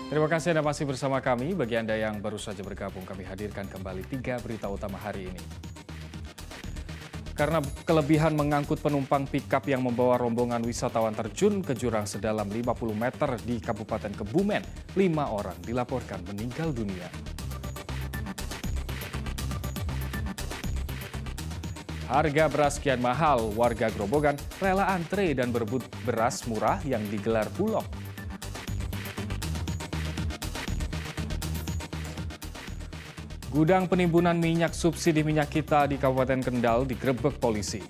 Terima kasih Anda masih bersama kami. Bagi Anda yang baru saja bergabung, kami hadirkan kembali 3 berita utama hari ini. Karena kelebihan mengangkut penumpang pikap yang membawa rombongan wisatawan terjun ke jurang sedalam 50 meter di Kabupaten Kebumen, 5 orang dilaporkan meninggal dunia. Harga beras kian mahal, warga Grobogan rela antre dan berebut beras murah yang digelar Bulog. Gudang penimbunan minyak subsidi minyak kita di Kabupaten Kendal digerebek polisi.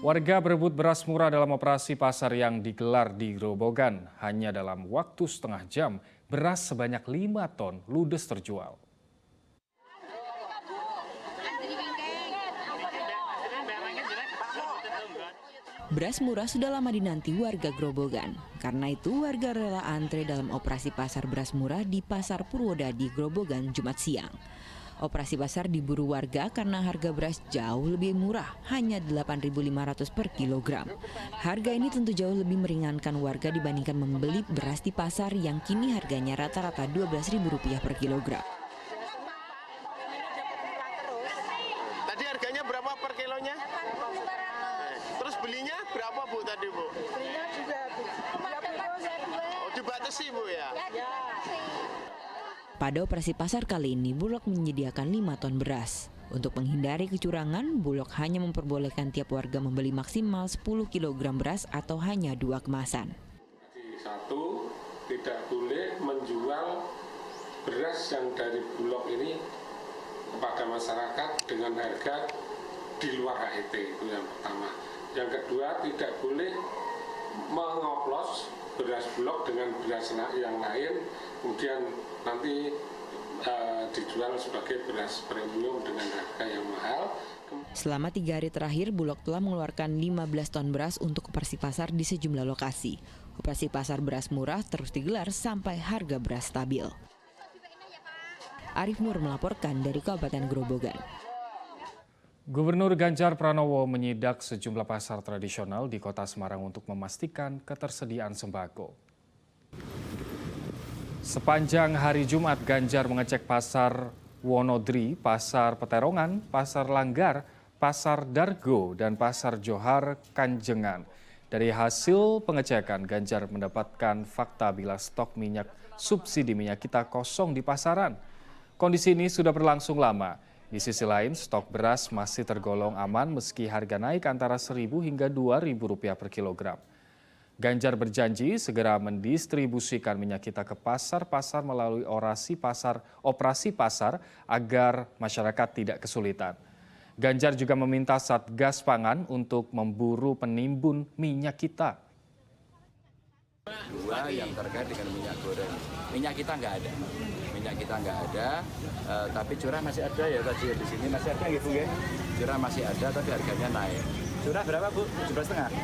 Warga berebut beras murah dalam operasi pasar yang digelar di Grobogan. Hanya dalam waktu setengah jam, beras sebanyak 5 ton ludes terjual. Beras murah sudah lama dinanti warga Grobogan. Karena itu warga rela antre dalam operasi pasar beras murah di Pasar Purwodadi, Grobogan, Jumat siang. Operasi pasar diburu warga karena harga beras jauh lebih murah, hanya 8.500 per kilogram. Harga ini tentu jauh lebih meringankan warga dibandingkan membeli beras di pasar yang kini harganya rata-rata Rp12.000 per kilogram. Tadi harganya berapa per kilonya? Terus belinya berapa Bu tadi Bu? Belinya juga Oh dibatasi Bu ya? Pada operasi pasar kali ini, Bulog menyediakan 5 ton beras. Untuk menghindari kecurangan, Bulog hanya memperbolehkan tiap warga membeli maksimal 10 kg beras atau hanya 2 kemasan. Satu, tidak boleh menjual beras yang dari Bulog ini kepada masyarakat dengan harga di luar HET, itu yang pertama. Yang kedua, tidak boleh mengoplos beras Bulog dengan beras yang lain, kemudian nanti dijual sebagai beras premium dengan harga yang mahal. Selama 3 hari terakhir, Bulog telah mengeluarkan 15 ton beras untuk operasi pasar di sejumlah lokasi. Operasi pasar beras murah terus digelar sampai harga beras stabil. Arif Nur melaporkan dari Kabupaten Grobogan. Gubernur Ganjar Pranowo menyidak sejumlah pasar tradisional di Kota Semarang untuk memastikan ketersediaan sembako. Sepanjang hari Jumat, Ganjar mengecek Pasar Wonodri, Pasar Peterongan, Pasar Langgar, Pasar Dargo, dan Pasar Johar Kanjengan. Dari hasil pengecekan, Ganjar mendapatkan fakta bila stok minyak subsidi minyak kita kosong di pasaran. Kondisi ini sudah berlangsung lama. Di sisi lain, stok beras masih tergolong aman meski harga naik antara Rp1.000 hingga Rp2.000 per kilogram. Ganjar berjanji segera mendistribusikan minyak kita ke pasar-pasar melalui operasi pasar agar masyarakat tidak kesulitan. Ganjar juga meminta Satgas Pangan untuk memburu penimbun minyak kita. Dua yang terkait dengan minyak goreng. Minyak kita nggak ada. Minyak kita nggak ada, tapi curah masih ada ya tadi di sini masih ada gitu ya. Curah masih ada tapi harganya naik. Curah berapa Bu? 17,5?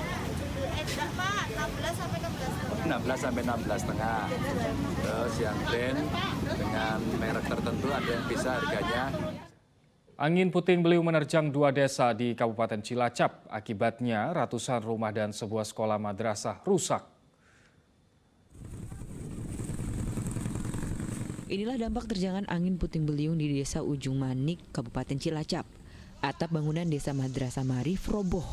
enggak Pak, 16 sampai 16 sampai 16,5. Terus yang brand dengan merek tertentu ada yang bisa harganya. Angin puting beliung menerjang 2 desa di Kabupaten Cilacap. Akibatnya ratusan rumah dan sebuah sekolah madrasah rusak. Inilah dampak terjangan angin puting beliung di Desa Ujung Manik, Kabupaten Cilacap. Atap bangunan Desa Madrasah Marif roboh.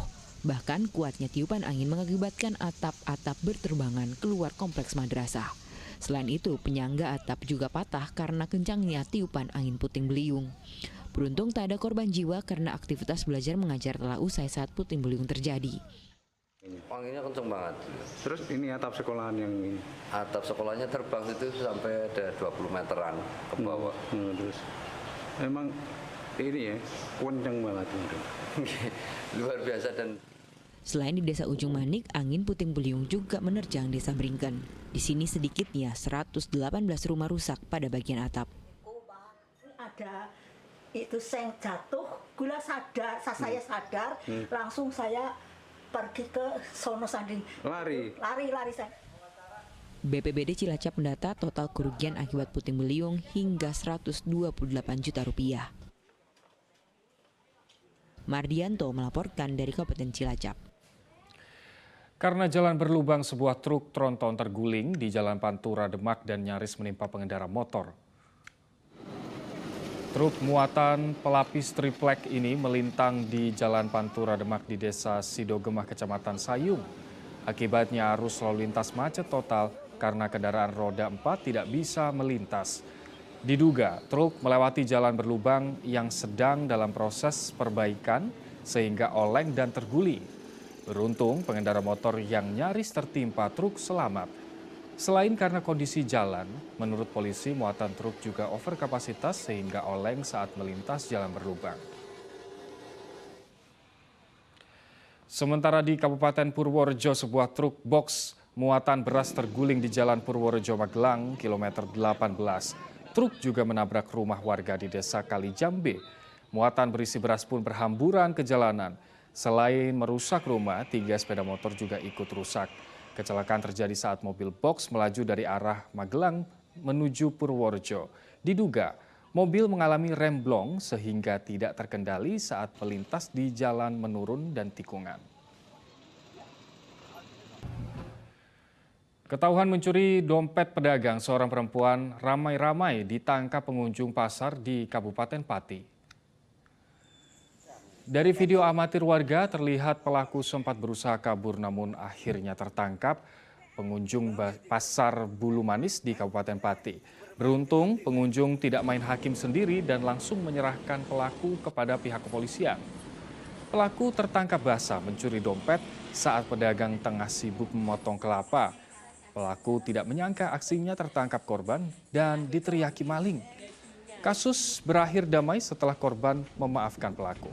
Bahkan kuatnya tiupan angin mengakibatkan atap-atap berterbangan keluar kompleks madrasah. Selain itu, penyangga atap juga patah karena kencangnya tiupan angin puting beliung. Beruntung tak ada korban jiwa karena aktivitas belajar mengajar telah usai saat puting beliung terjadi. Anginnya kenceng banget. Terus ini atap sekolahan yang ini? Atap sekolahnya terbang itu sampai ada 20 meteran ke bawah. Terus emang ini ya, kenceng banget. Luar biasa. Dan selain di Desa Ujung Manik, angin puting beliung juga menerjang Desa Bringken. Di sini sedikitnya 118 rumah rusak pada bagian atap. ada itu seng jatuh, gula sadar, saya sadar, langsung saya pergi ke sono sandi. Lari Lari saya. BPBD Cilacap mendata total kerugian akibat puting beliung hingga 128 juta rupiah. Mardianto melaporkan dari Kabupaten Cilacap. Karena jalan berlubang, sebuah truk tronton terguling di Jalan Pantura Demak dan nyaris menimpa pengendara motor. Truk muatan pelapis triplek ini melintang di Jalan Pantura Demak di Desa Sidogemah, Kecamatan Sayung. Akibatnya arus lalu lintas macet total karena kendaraan roda 4 tidak bisa melintas. Diduga truk melewati jalan berlubang yang sedang dalam proses perbaikan sehingga oleng dan terguling. Beruntung pengendara motor yang nyaris tertimpa truk selamat. Selain karena kondisi jalan, menurut polisi muatan truk juga over kapasitas sehingga oleng saat melintas jalan berlubang. Sementara di Kabupaten Purworejo, sebuah truk box muatan beras terguling di Jalan Purworejo Magelang, kilometer 18. Truk juga menabrak rumah warga di Desa Kalijambe. Muatan berisi beras pun berhamburan ke jalanan. Selain merusak rumah, 3 sepeda motor juga ikut rusak. Kecelakaan terjadi saat mobil box melaju dari arah Magelang menuju Purworejo. Diduga mobil mengalami remblong sehingga tidak terkendali saat melintas di jalan menurun dan tikungan. Ketahuan mencuri dompet pedagang, seorang perempuan ramai-ramai ditangkap pengunjung pasar di Kabupaten Pati. Dari video amatir warga terlihat pelaku sempat berusaha kabur namun akhirnya tertangkap pengunjung pasar Bulu Manis di Kabupaten Pati. Beruntung pengunjung tidak main hakim sendiri dan langsung menyerahkan pelaku kepada pihak kepolisian. Pelaku tertangkap basah mencuri dompet saat pedagang tengah sibuk memotong kelapa. Pelaku tidak menyangka aksinya tertangkap korban dan diteriaki maling. Kasus berakhir damai setelah korban memaafkan pelaku.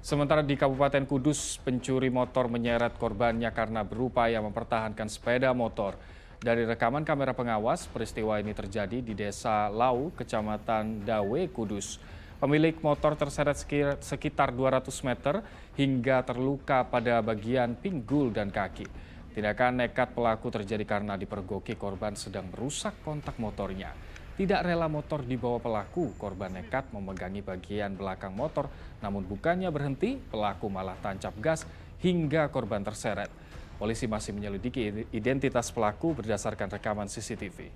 Sementara di Kabupaten Kudus, pencuri motor menyeret korbannya karena berupaya mempertahankan sepeda motor. Dari rekaman kamera pengawas, peristiwa ini terjadi di Desa Lau, Kecamatan Dawe, Kudus. Pemilik motor terseret sekitar 200 meter hingga terluka pada bagian pinggul dan kaki. Tindakan nekat pelaku terjadi karena dipergoki korban sedang merusak kontak motornya. Tidak rela motor dibawa pelaku, korban nekat memegangi bagian belakang motor, namun bukannya berhenti, pelaku malah tancap gas hingga korban terseret. Polisi masih menyelidiki identitas pelaku berdasarkan rekaman CCTV.